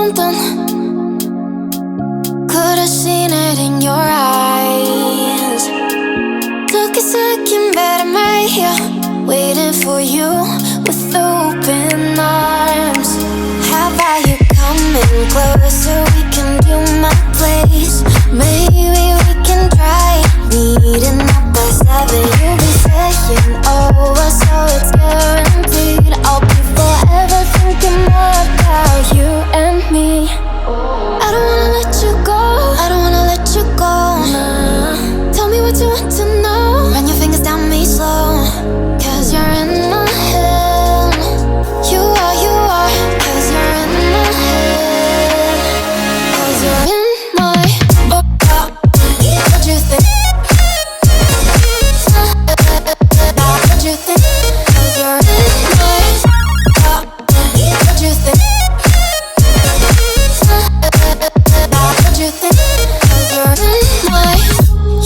something. Could've seen it in your eyes. Took a second, but I'm right here, waiting for you with open arms. How about you coming closer? We can do my place. Maybe we can try meeting up by 7. You'll be saying over, so it's guaranteed. I'll be forever thinking more about you and me. I don't wanna let you go, I don't wanna let you go, nah. Tell me what you want to know, run your fingers down me slow. Cause you're in my head. You are, cause you're in my head. Cause you're in my what you think? What you think? Cause you're in my what you think? What you think? Cause you're in my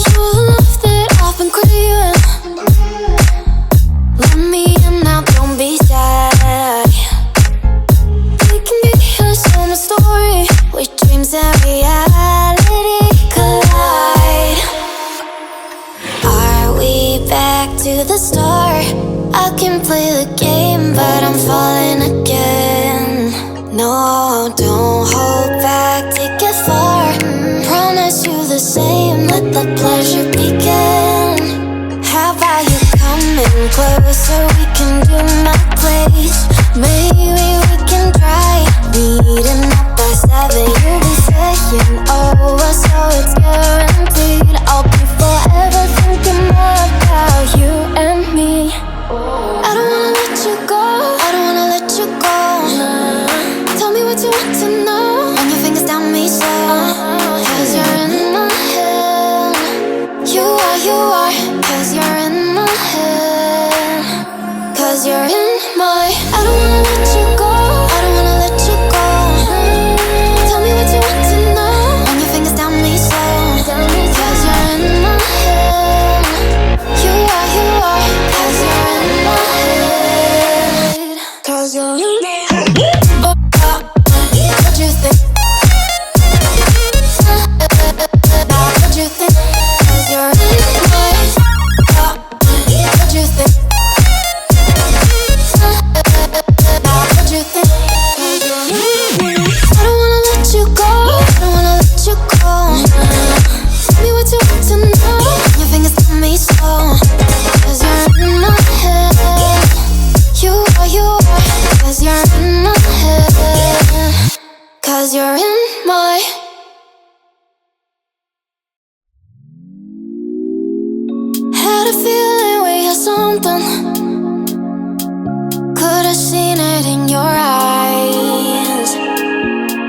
you're the love that I've been craving. Let me in now, don't be shy. We can get here, show my story, where dreams and reality collide. Are we back to the start? I can play the game, but I'm falling again. No, don't hold back, take it far. Promise you the same, let the pleasure begin. How about you coming closer? We can do my place. Maybe we can try meeting up by 7. You'll be saying over, so it's guaranteed. I'll be forever thinking more about you and me. I don't wanna let you go, I don't wanna let you go, nah. Tell me what you want to know, run your fingers down me slow. Cause you're in my head. You are, cause you're in my head. Cause you're in my I don't wanna let you go, I don't wanna let you go. Tell me what you want to know, run your fingers down me slow. Cause you're in my head. You are, cause you're in my head. Cause you're in my head. What you think? What you think? Cause you're in my what you think? What you think? Cause you're in my I don't wanna let you go, I don't wanna let you go, nah. Tell me what you want to know, your fingers tell me slow. Cause you're in my head. You are, cause you're in my head. Cause you're in my had a feeling we had something. Could've seen it in your eyes.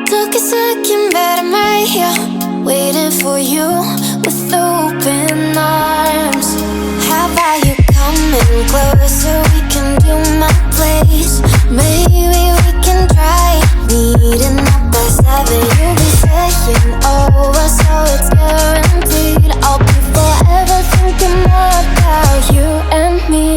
Took a second, but I'm right here, waiting for you with open arms. How about you coming closer? We can do my place. Maybe we can try meeting up by 7. You'll be saying over, so it's guaranteed. I'll be forever thinking more about you and me.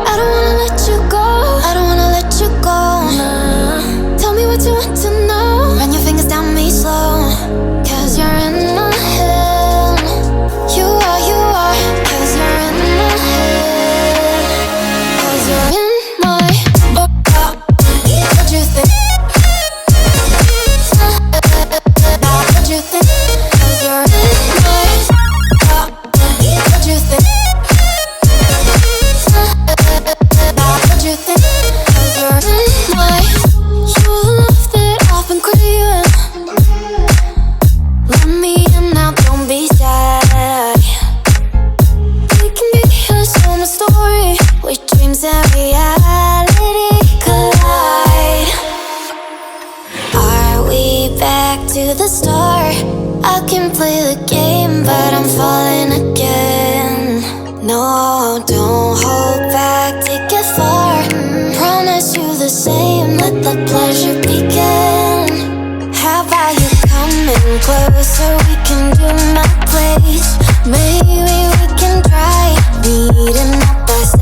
I don't wanna let you go, I don't wanna let you go, nah. Tell me what you want to know, run your fingers down me slow. Cause you're in my head. You are, cause you're in my head. Cause you're in my what you think? What you think? Cause you're in my what you think? What you think? Cause you're in my you're the love that I've been craving. Let me in now, don't be shy. We can get here, show my story, where dreams and reality collide. Are we back to the start? I can play the game, but I'm falling again. No, don't hold